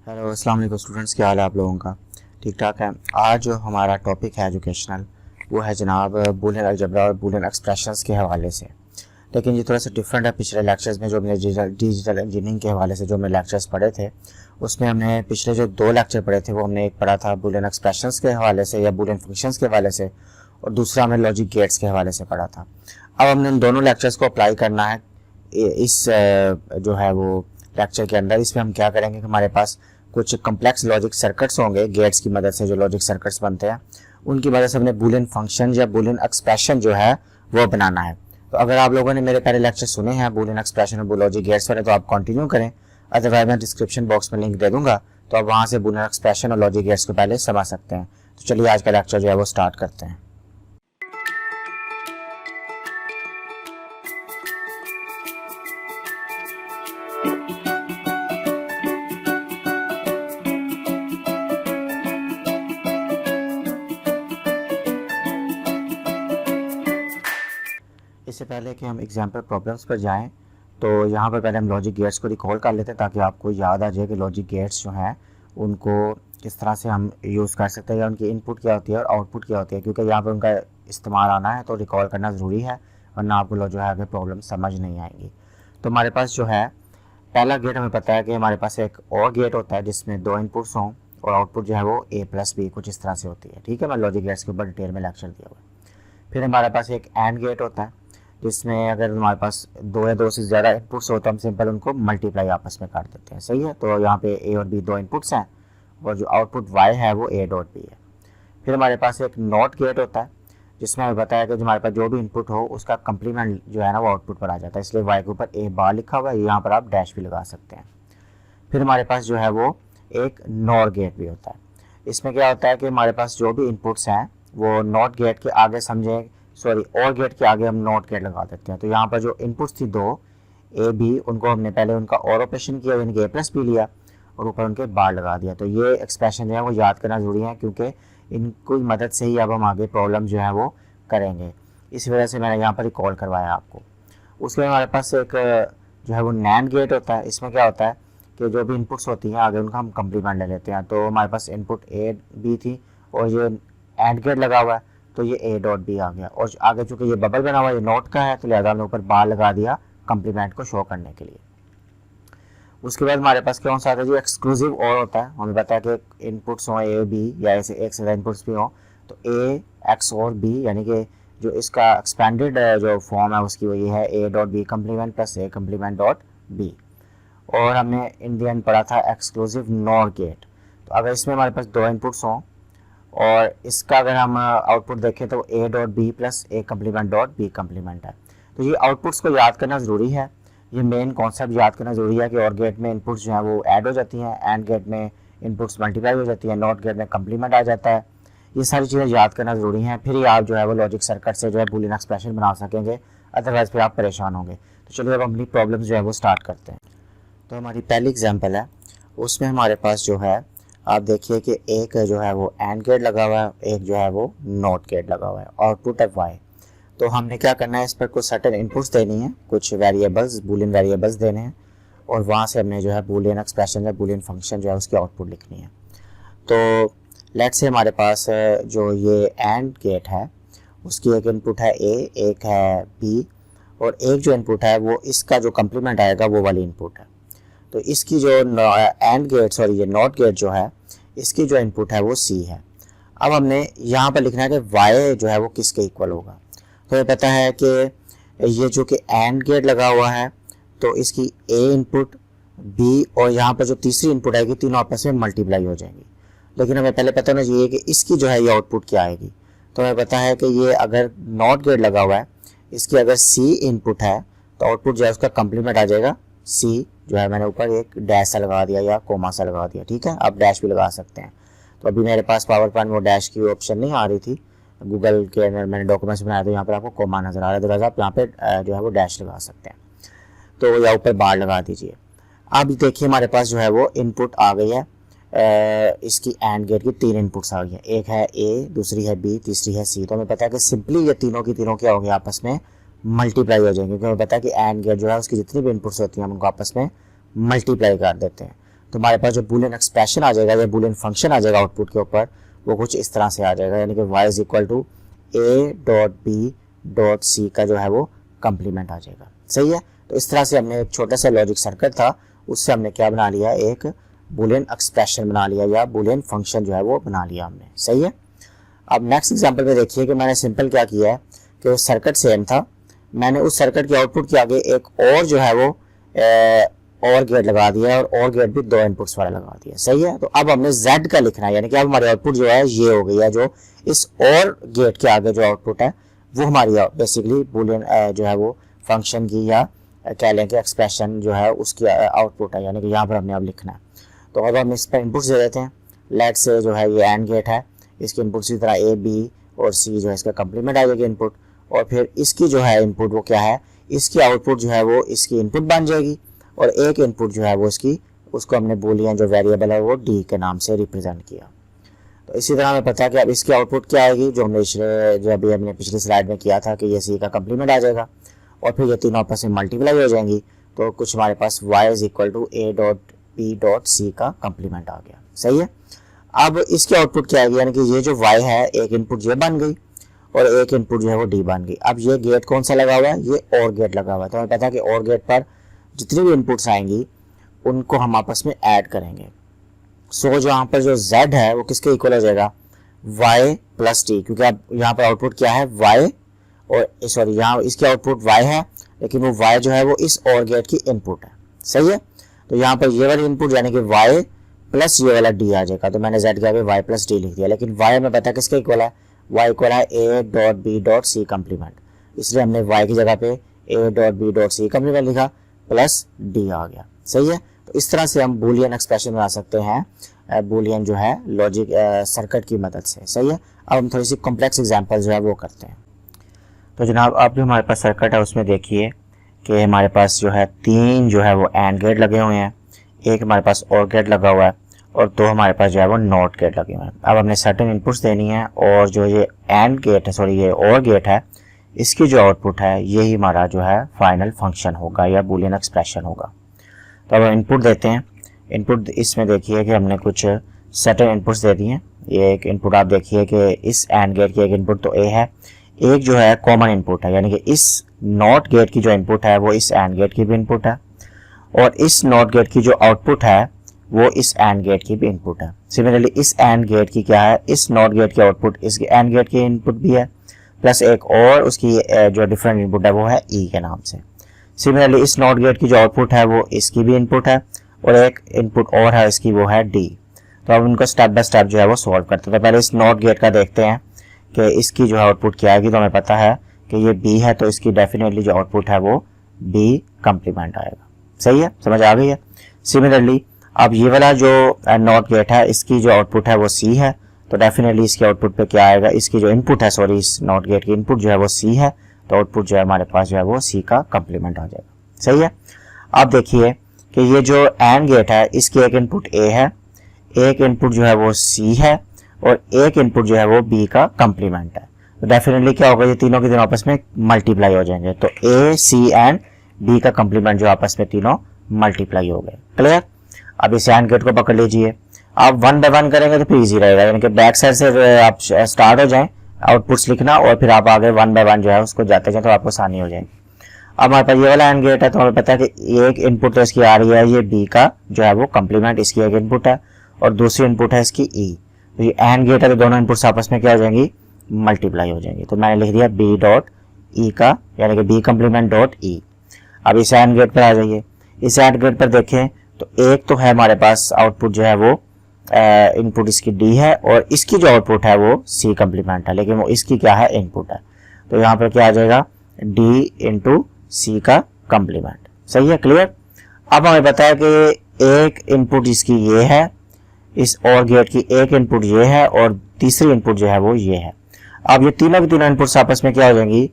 Hello अस्सलाम वालेकुम students, क्या हाल है आप लोगों का? ठीक ठाक है। आज जो हमारा टॉपिक है एजुकेशनल वो है जनाब बूलियन अलजेब्रा और बूलियन एक्सप्रेशंस के हवाले से। लेकिन ये थोड़ा सा डिफरेंट है पिछले लेक्चर्स में जो हमने डिजिटल इंजीनियरिंग के हवाले से जो हमने लेक्चर्स पढ़े थे। उसमें हमने पिछले जो 2 लेक्चर पढ़े थे वो हमने एक पढ़ा था बूलियन एक्सप्रेशंस के हवाले से या बूलियन फंक्शंस के हवाले से, और दूसरा हमने लॉजिक गेट्स के हवाले से पढ़ा था। अब हमने इन दोनों लेक्चर्स को अप्लाई करना है इस जो है वो लेक्चर के अंदर। इसमें हम क्या करेंगे कि हमारे पास कुछ कम्प्लेक्स लॉजिक सर्किट्स होंगे, गेट्स की मदद से जो लॉजिक सर्किट्स बनते हैं उनकी मदद से हमने बूलियन फंक्शन या बूलियन एक्सप्रेशन जो है वो बनाना है। तो अगर आप लोगों ने मेरे पहले लेक्चर सुने हैं बूलियन एक्सप्रेशन और लॉजिक गेट्स वाले तो आप कंटिन्यू करें, अदरवाइज मैं डिस्क्रिप्शन बॉक्स में लिंक दे दूंगा तो आप वहाँ से बूलियन एक्सप्रेशन और लॉजिक गेट्स को पहले समझ सकते हैं। तो चलिए आज का लेक्चर जो है वो स्टार्ट करते हैं। इससे पहले कि हम एग्जाम्पल प्रॉब्लम्स पर जाएं तो यहाँ पर पहले हम लॉजिक गेट्स को रिकॉल कर लेते हैं ताकि आपको याद आ जाए कि लॉजिक गेट्स जो हैं उनको किस तरह से हम यूज़ कर सकते हैं या उनकी इनपुट क्या होती है और आउटपुट क्या होती है, क्योंकि यहाँ पर उनका इस्तेमाल आना है तो रिकॉल करना ज़रूरी है, वरना आपको जो है आगे प्रॉब्लम समझ नहीं आएंगी। तो हमारे पास जो है पहला गेट हमें पता है कि हमारे पास एक और गेट होता है जिसमें 2 इनपुट्स हों और आउटपुट जो है वो A+B कुछ इस तरह से होती है। ठीक है, मैं लॉजिक गेट्स के ऊपर डिटेल में लेक्चर दिया हुआ है। फिर हमारे पास एक एंड गेट होता है जिसमें अगर हमारे पास 2 या 2 से ज़्यादा इनपुट्स हो तो हम सिंपल उनको मल्टीप्लाई आपस में कर देते हैं। सही है, तो यहाँ पे A और B 2 इनपुट्स हैं और जो आउटपुट Y है वो A.B है। फिर हमारे पास एक नॉट गेट होता है जिसमें हमें बताया कि हमारे पास जो भी इनपुट हो उसका कंप्लीमेंट जो है ना वो आउटपुट पर आ जाता है, इसलिए Y के ऊपर A बार लिखा हुआ है, यहाँ पर आप डैश भी लगा सकते हैं। फिर हमारे पास जो है वो एक नॉर गेट भी होता है। इसमें क्या होता है कि हमारे पास जो भी इनपुट्स हैं वो नॉट गेट के आगे और गेट के आगे हम नॉट गेट लगा देते हैं। तो यहाँ पर जो इनपुट्स थी 2 A-B उनको हमने पहले उनका और ऑपरेशन किया, यानी कि A+B लिया और ऊपर उनके बार लगा दिया। तो ये एक्सप्रेशन जो है वो याद करना ज़रूरी है क्योंकि इनकी मदद से ही अब हम आगे प्रॉब्लम जो है वो करेंगे, इसी वजह से मैंने यहाँ पर रिकॉल करवाया आपको। उसके बाद हमारे पास एक जो है वो नैंड गेट होता है। इसमें क्या होता है कि जो भी इनपुट्स होती हैं आगे उनका हम कंप्लीमेंट ले लेते हैं। तो हमारे पास इनपुट A-B थी और ये एंड गेट लगा हुआ है तो ये A.B आ गया, और आगे चूंकि ये बबल बना हुआ है ये नोट का है तो लिहाजा हमने ऊपर बार लगा दिया कंप्लीमेंट को शो करने के लिए। उसके बाद हमारे पास कौन सा आता है जो एक्सक्लूसिव और होता है। हमें पता है कि इनपुट्स हों A-B या ऐसे एक से ज़्यादा इनपुट्स भी हों तो A X और B, यानी कि जो इसका एक्सपेंडेड जो फॉर्म है उसकी वो ये है A.B complement plus A complement dot B। और हमने इन दी एंड पढ़ा था एक्सक्लूसिव नॉर गेट। तो अगर इसमें हमारे पास 2 इनपुट्स हों और इसका अगर हम आउटपुट देखें तो A.B plus A complement dot B complement है। तो ये आउटपुट्स को याद करना ज़रूरी है, ये मेन कॉन्सेप्ट याद करना ज़रूरी है कि और गेट में इनपुट्स जो हैं वो ऐड हो जाती हैं, एंड गेट में इनपुट्स मल्टीप्लाई हो जाती हैं, नॉट गेट में कंप्लीमेंट आ जाता है। ये सारी चीज़ें याद करना ज़रूरी हैं, फिर ही आप जो है वो लॉजिक सर्किट से जो है बूलियन एक्सप्रेशन बना सकेंगे, अदरवाइज़ फिर आप परेशान होंगे। तो चलिए अब अपनी प्रॉब्लम जो है वो स्टार्ट करते हैं। तो हमारी पहली एग्जाम्पल है, उसमें हमारे पास जो है आप देखिए कि एक जो है वो एंड गेट लगा हुआ है, एक जो है वो नॉट गेट लगा हुआ है, आउटपुट है Y। तो हमने क्या करना है, इस पर कुछ सर्टेन इनपुट्स देनी है, कुछ वेरिएबल्स बूलियन वेरिएबल्स देने हैं और वहाँ से हमने जो है बूलियन एक्सप्रेशन या बूलियन फंक्शन जो है उसकी आउटपुट लिखनी है। तो लेट्स से हमारे पास जो ये एंड गेट है उसकी एक इनपुट है A, एक है B और एक जो इनपुट है वो इसका जो कंप्लीमेंट आएगा वो वाली इनपुट है। तो इसकी जो एंड गेट ये नॉट गेट जो है इसकी जो इनपुट है वो C है। अब हमने यहाँ पर लिखना है कि Y जो है वो किसके इक्वल होगा। तो हमें पता है कि ये जो कि एंड गेट लगा हुआ है तो इसकी A इनपुट B और यहाँ पर जो तीसरी इनपुट आएगी तीनों आपस में मल्टीप्लाई हो जाएंगी। लेकिन हमें पहले पता होना चाहिए कि इसकी जो है ये आउटपुट क्या आएगी। तो हमें पता है कि ये अगर नॉट गेट लगा हुआ है इसकी अगर C इनपुट है तो आउटपुट जो है उसका कंप्लीमेंट आ जाएगा C, जो है मैंने ऊपर एक डैश सा लगा दिया या कोमा सा लगा दिया। ठीक है, आप डैश भी लगा सकते हैं। तो अभी मेरे पास पावर पॉइंट में वो डैश की ऑप्शन नहीं आ रही थी, गूगल के अंदर मैंने डॉक्यूमेंट्स बनाया तो यहाँ पर आपको कोमा नज़र आ रहा है, तो आप यहाँ पे जो है वो डैश लगा सकते हैं। तो या ऊपर बार लगा दीजिए। अब देखिए हमारे पास जो है वो इनपुट आ गई है, इसकी एंड गेट की 3 इनपुट्स आ गई हैं, एक है A, दूसरी है B, तीसरी है C। तो हमें पता है कि सिंपली ये तीनों की तीनों क्या हो गया आपस में मल्टीप्लाई हो जाएंगे, क्योंकि हमें पता है कि एंड गेट जो है उसकी जितनी भी इनपुट्स होती हैं हम उनको आपस में मल्टीप्लाई कर देते हैं। तो हमारे पास जो बूलियन एक्सप्रेशन आ जाएगा या बूलियन फंक्शन आ जाएगा आउटपुट के ऊपर, वो कुछ इस तरह से आ जाएगा, यानी कि y is equal to a dot b dot c का जो है वो कंप्लीमेंट आ जाएगा। सही है। तो इस तरह से हमने एक छोटा सा लॉजिक सर्किट था, उससे हमने क्या बना लिया, एक बूलियन एक्सप्रेशन बना लिया या बूलियन फंक्शन जो है वो बना लिया हमने। सही है। अब नेक्स्ट एग्जांपल में देखिए कि मैंने सिंपल क्या किया है कि वो सर्किट सेम था, मैंने उस सर्किट के आउटपुट के आगे एक और जो है वो और गेट लगा दिया और गेट भी 2 इनपुट्स वाला लगा दिया। सही है। तो अब हमने Z का लिखना है, यानी कि अब हमारी आउटपुट जो है ये हो गई है, जो इस और गेट के आगे जो आउटपुट है वो हमारी बेसिकली बूलियन जो है वो फंक्शन की या कह लें कि एक्सप्रेशन जो है उसकी आउटपुट है, यानी कि यहाँ पर हमने अब लिखना है। तो अब हम इस पर इनपुट्स दे देते हैं। लेट से जो है ये एंड गेट है, इसके इनपुट इसी तरह A, B और C जो है इसका कंप्लीमेंट आ जाएगी इनपुट, और फिर इसकी जो है इनपुट वो क्या है, इसकी आउटपुट जो है वो इसकी इनपुट बन जाएगी, और एक इनपुट जो है वो इसकी, उसको हमने बूलियन जो वेरिएबल है वो D के नाम से रिप्रेजेंट किया। तो इसी तरह हमें पता है कि अब इसकी आउटपुट क्या आएगी, जो हमने पिछली स्लाइड में किया था कि ये C का कंप्लीमेंट आ जाएगा, और फिर ये तीनों आपस में मल्टीप्लाई हो जाएंगी, तो कुछ हमारे पास y is equal to a dot b dot c का कंप्लीमेंट आ गया। सही है। अब इसकी आउटपुट क्या आएगी, यानी कि ये जो y है, एक इनपुट ये बन गई और एक इनपुट जो है वो d बन गई। अब ये गेट कौन सा लगा हुआ है, ये और गेट लगा हुआ है, तो हमें पता है कि और गेट पर जितनी भी इनपुट्स आएंगी उनको हम आपस में ऐड करेंगे। सो जो यहाँ पर जो z है वो किसके इक्वल हो जाएगा, y प्लस टी, क्योंकि अब यहाँ पर आउटपुट क्या है y, और सॉरी यहाँ इसकी आउटपुट y है, लेकिन वो y जो है वो इस और गेट की इनपुट है। सही है। तो यहाँ पर ये वाली इनपुट यानी कि y प्लस ये वाला d आ जाएगा, तो मैंने z के आगे y प्लस डी लिख दिया, लेकिन y हमें पता है किसके इक्वल है, y इक्वल है a dot b dot c complement, इसलिए हमने y की जगह पे a dot b dot c complement लिखा, प्लस d आ गया। सही है। तो इस तरह से हम बूलियन एक्सप्रेशन बना सकते हैं बूलियन जो है लॉजिक सर्किट की मदद से। सही है। अब हम थोड़ी सी कॉम्प्लेक्स एग्जांपल जो है वो करते हैं। तो जनाब अब जो हमारे पास सर्किट है उसमें देखिए कि हमारे पास जो है 3 जो है वो एंड गेट लगे हुए हैं, एक हमारे पास और गेट लगा हुआ है, और 2 हमारे पास जो है वो नॉट गेट लगे हुए हैं। अब हमने सर्टेन इनपुट्स देनी है, और जो ये एंड गेट है, सॉरी ये और गेट है, इसकी जो आउटपुट है यही हमारा जो है फाइनल फंक्शन होगा या बूलियन एक्सप्रेशन होगा। तो अब हम इनपुट देते हैं। इनपुट इसमें देखिए कि हमने कुछ सर्टेन इनपुट्स दे दिए हैं। ये एक इनपुट आप देखिए कि इस एंड गेट की एक इनपुट तो A है, एक जो है कॉमन इनपुट है, यानी कि इस नॉट गेट की जो इनपुट है वो इस एंड गेट की भी इनपुट है, और इस नॉट गेट की जो आउटपुट है वो इस एंड गेट की भी इनपुट है। सिमिलरली इस एंड गेट की क्या है, इस नॉट गेट की आउटपुट इस एंड गेट की इनपुट भी है, प्लस एक और उसकी जो डिफरेंट इनपुट है वो है E के नाम से। सिमिलरली इस नॉट गेट की जो आउटपुट है वो इसकी भी इनपुट है, और एक इनपुट और है इसकी, वो है D। तो अब उनको स्टेप बाय स्टेप जो है वो सॉल्व करते हैं। तो पहले इस नॉट गेट का देखते हैं कि इसकी जो है आउटपुट क्या आएगी। तो हमें पता है कि ये B है, तो इसकी डेफिनेटली जो आउटपुट है वो B कंप्लीमेंट आएगा। सही है, समझ आ गई है। सिमिलरली अब ये वाला जो नॉट गेट है, इसकी जो आउटपुट है वो C है, तो डेफिनेटली इसकी आउटपुट पे क्या आएगा, इसकी जो इनपुट है, सॉरी इस नॉट गेट की इनपुट जो है वो C है, तो आउटपुट जो है हमारे पास जो है वो C का कंप्लीमेंट आ जाएगा। सही है। अब देखिए कि ये जो एंड गेट है, इसकी एक इनपुट A है, एक इनपुट जो है वो C है, और एक इनपुट जो है वो B का कंप्लीमेंट है। तो डेफिनेटली क्या होगा, ये तीनों के तीनों आपस में मल्टीप्लाई हो जाएंगे, तो A, C एंड B का कंप्लीमेंट जो आपस में तीनों मल्टीप्लाई हो गए। क्लियर। अब इस एंड गेट को पकड़ लीजिए, आप 1 बाय 1 करेंगे तो फिर इजी रहेगा, यानी कि बैक साइड से आप स्टार्ट हो जाएं आउटपुट्स लिखना, और फिर आप आगे 1 बाय 1 जो है उसको जाते जाए तो आपको आसानी हो जाएगी। अब हमारे पास ये वाला एंड गेट है, तो हमें पता है कि एक इनपुट तो इसकी आ रही है ये B का जो है वो कंप्लीमेंट, इसकी एक इनपुट है, और दूसरी इनपुट है इसकी E। तो ये एंड गेट है, तो दोनों इनपुट्स आपस में क्या हो जाएंगी, मल्टीप्लाई हो जाएंगी। तो मैंने लिख दिया B डॉट E का, यानी कि B कंप्लीमेंट डॉट E। अब इस एंड गेट पर आ जाइए। इस एंड गेट पर देखें तो एक तो है हमारे पास आउटपुट जो है वो इनपुट इसकी D है, और इसकी जो आउटपुट है वो C कंप्लीमेंट है, लेकिन वो इसकी क्या है, इनपुट है। तो यहाँ पर क्या आ जाएगा, D इंटू C का कंप्लीमेंट। सही है, क्लियर। अब हमें पता है कि एक इनपुट इसकी ये है, इस और गेट की एक इनपुट ये है, और तीसरी इनपुट जो है वो ये है। अब ये तीनों की तीनों इनपुट्स आपस में क्या हो जाएंगी,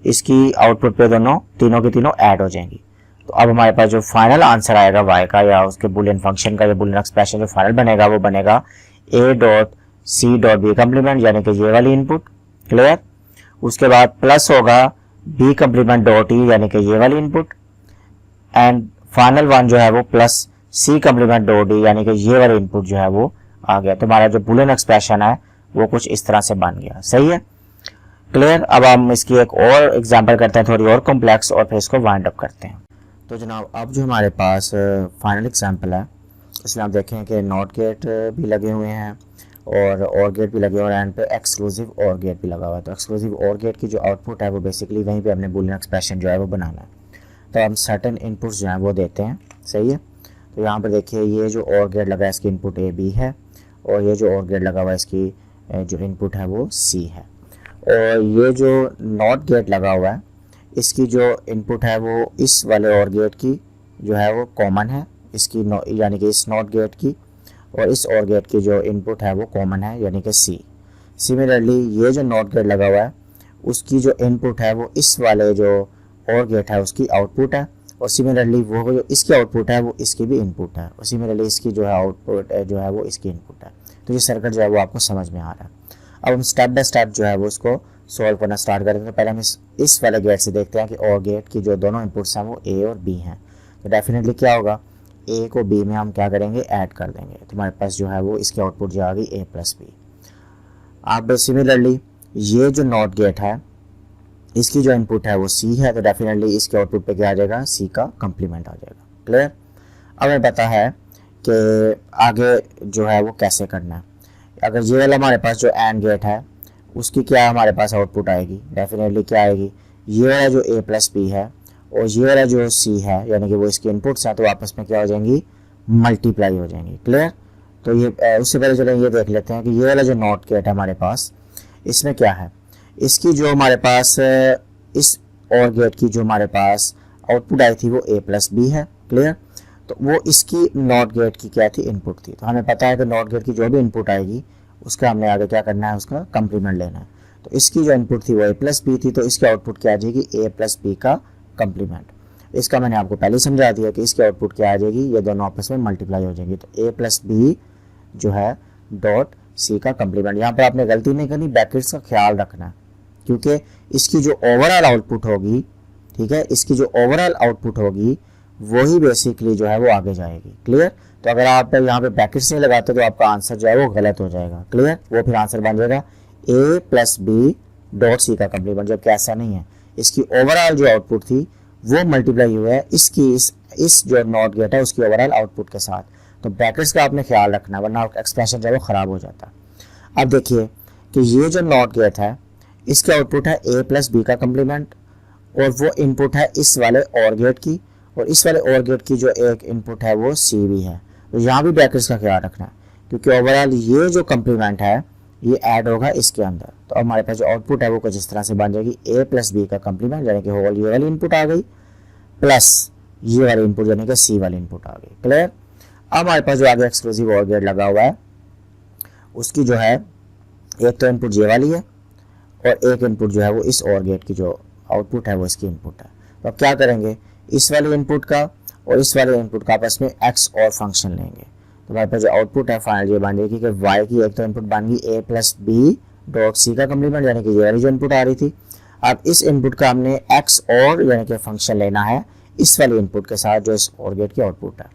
इसकी आउटपुट पे दोनों तीनों की तीनों ऐड हो जाएंगी। तो अब हमारे पास जो फाइनल आंसर आएगा y का, या उसके बूलियन फंक्शन का, या बूलियन एक्सप्रेशन जो फाइनल बनेगा वो बनेगा A dot C dot B complement, यानी कि ये वाली इनपुट। क्लियर। उसके बाद प्लस होगा B कंप्लीमेंट डॉट E, यानी कि ये वाली इनपुट, एंड फाइनल वन जो है वो प्लस सी कम्प्लीमेंट डॉट डी, यानी कि ये वाला इनपुट जो है वो आ गया। तो हमारा जो बुलियन एक्सप्रेशन है वो कुछ इस तरह से बन गया। सही है, क्लियर। अब हम इसकी एक और एग्जांपल करते हैं, थोड़ी और कॉम्प्लेक्स, और फिर इसको वाइंड अप करते हैं। तो जनाब अब जो हमारे पास फाइनल एग्जांपल है, इसमें आप देखें कि नॉट गेट भी लगे हुए हैं और गेट भी लगे हुए हैं, एंड पे एक्सक्लूसिव और गेट भी लगा हुआ है। तो एक्सक्लूसिव और गेट की जो आउटपुट है वो बेसिकली वहीं पे हमने बुलियन एक्सप्रेशन जो है वो बनाना है। तो हम सर्टेन इनपुट्स जो हैं वो देते हैं। सही है, तो यहाँ पर देखिए ये जो और गेट लगा है इसकी इनपुट ए बी है, और ये जो और गेट लगा हुआ है इसकी जो इनपुट है वो सी है, और ये जो नॉट गेट लगा हुआ है इसकी जो इनपुट है वो इस वाले और गेट की जो है वो कॉमन है इसकी, यानी कि इस नॉट गेट की, और इस और गेट की जो इनपुट है वो कॉमन है यानी कि सी। सिमिलरली ये जो नॉट गेट लगा हुआ है उसकी जो इनपुट है वो इस वाले जो और गेट है उसकी आउटपुट है, और सिमिलरली वो जो इसकी आउटपुट है वो इसकी भी इनपुट है, और सिमिलरली इसकी जो है आउटपुट जो है वो इसकी इनपुट है। तो ये सर्किट जो है वो आपको समझ में आ रहा है। अब हम स्टेप बाय स्टेप जो है वो इसको सॉल्व करना स्टार्ट करेंगे। तो पहले हम इस वाले गेट से देखते हैं कि और गेट की जो दोनों इनपुट्स हैं वो ए और बी हैं। तो डेफिनेटली क्या होगा, ए को बी में हम क्या करेंगे, ऐड कर देंगे। तो हमारे पास जो है वो इसकी आउटपुट जो आ गई ए प्लस बी। अब सिमिलरली ये जो नॉट गेट है इसकी जो इनपुट है वो सी है, तो डेफिनेटली इसके आउटपुट पे क्या आ जाएगा, सी का कंप्लीमेंट आ जाएगा। क्लियर। अब हमें पता है कि आगे जो है वो कैसे करना है। अगर ये वाला हमारे पास जो एंड गेट है उसकी क्या हमारे पास आउटपुट आएगी, डेफिनेटली क्या आएगी, ये वाला जो ए प्लस बी है और ये वाला जो सी है यानी कि वो इसके इनपुट्स हैं, तो आपस में क्या हो जाएंगी, मल्टीप्लाई हो जाएंगी। क्लियर। तो ये उससे पहले चलो ये देख लेते हैं कि ये वाला जो नॉट गेट है हमारे पास इसमें क्या है, इसकी जो हमारे पास इस और गेट की जो हमारे पास आउटपुट आई थी वो ए प्लस बी है। क्लियर। तो वो इसकी नॉट गेट की क्या थी, इनपुट थी। तो हमें पता है कि नॉट गेट की जो भी इनपुट आएगी उसका हमने आगे क्या करना है, उसका कंप्लीमेंट लेना है। तो इसकी जो इनपुट थी वो ए प्लस बी थी, तो इसकी आउटपुट क्या आ जाएगी, ए प्लस बी का कंप्लीमेंट। इसका मैंने आपको पहले समझा दिया कि इसकी आउटपुट क्या आ जाएगी, ये दोनों आपस में मल्टीप्लाई हो जाएंगी। तो ए प्लस बी जो है डॉट सी का कंप्लीमेंट। यहाँ पर आपने गलती नहीं करनी, ब्रैकेट्स का ख्याल रखना है, क्योंकि इसकी जो ओवरऑल आउटपुट होगी, ठीक है, इसकी जो ओवरऑल आउटपुट होगी वही बेसिकली जो है वो आगे जाएगी। क्लियर। तो अगर आप यहाँ पे ब्रैकेट्स नहीं लगाते तो आपका आंसर जो है वो गलत हो जाएगा। क्लियर। वो फिर आंसर बन जाएगा ए प्लस बी डॉट सी का कंप्लीमेंट, जबकि ऐसा नहीं है। इसकी ओवरऑल जो आउटपुट थी वो मल्टीप्लाई हुआ है इसकी इस जो नॉट गेट है उसकी ओवरऑल आउटपुट के साथ। तो ब्रैकेट्स का आपने ख्याल रखना, वरना एक्सप्रेशन जो है वो ख़राब हो जाता है। अब देखिए कि ये जो नॉट गेट है इसकी आउटपुट है ए प्लस बी का कंप्लीमेंट, और वो इनपुट है इस वाले और गेट की, और इस वाले और गेट की जो एक इनपुट है वो सी भी है। तो यहाँ भी ब्रैकेट्स का ख्याल रखना है, क्योंकि ओवरऑल ये जो कंप्लीमेंट है ये ऐड होगा इसके अंदर। तो हमारे पास जो आउटपुट है वो कुछ इस तरह से बन जाएगी, ए प्लस बी का कंप्लीमेंट यानी कि होल ये वाली इनपुट आ गई प्लस ये वाली इनपुट यानी कि सी वाली इनपुट आ गई। क्लियर। अब हमारे पास जो आगे एक्सक्लूसिव और गेट लगा हुआ है उसकी जो है एक तो इनपुट ये वाली है और एक इनपुट जो है वो इस और गेट की जो आउटपुट है वो इसकी इनपुट है। तो अब क्या करेंगे, इस वाले इनपुट का और इस वाले इनपुट का आपस में एक्स और फंक्शन लेंगे। तो हमारे पास जो आउटपुट है फाइनल ये बन जाएगी कि वाई की एक तो इनपुट बन गई ए प्लस बी डॉट सी का कंप्लीमेंट यानी कि ये वाली जो इनपुट आ रही थी। अब इस इनपुट का हमने एक्स और यानी कि फंक्शन लेना है इस वाले इनपुट के साथ जो इस और गेट की आउटपुट है।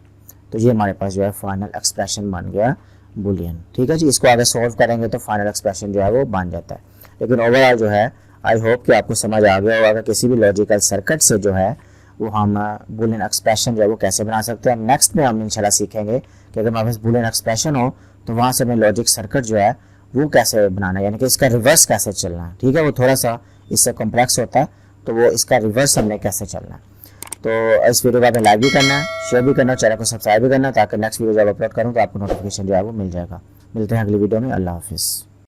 तो ये हमारे पास जो है फाइनल एक्सप्रेशन बन गया बुलियन। ठीक है जी। इसको आगे सॉल्व करेंगे तो फाइनल एक्सप्रेशन जो है वो बन जाता है। लेकिन ओवरऑल जो है आई होप कि आपको समझ आ गया होगा कि किसी भी लॉजिकल सर्किट से जो है वो हम बुलियन एक्सप्रेशन जो है वो कैसे बना सकते हैं। नेक्स्ट में हम इंशाल्लाह सीखेंगे कि अगर हमारे पास बुलियन एक्सप्रेशन हो तो वहाँ से हमें लॉजिक सर्किट जो है वो कैसे बनाना है, यानी कि इसका रिवर्स कैसे चलना है। ठीक है, वो थोड़ा सा इससे कॉम्प्लेक्स होता है, तो वो इसका रिवर्स हमने कैसे चलना है। तो इस वीडियो को आपने लाइक भी करना है, शेयर भी करना है, चैनल को सब्सक्राइब भी करना है, ताकि नेक्स्ट वीडियो जब अपलोड करूँ तो आपको नोटिफिकेशन जो है वो मिल जाएगा। मिलते हैं अगली वीडियो में। अल्लाह हाफिज़।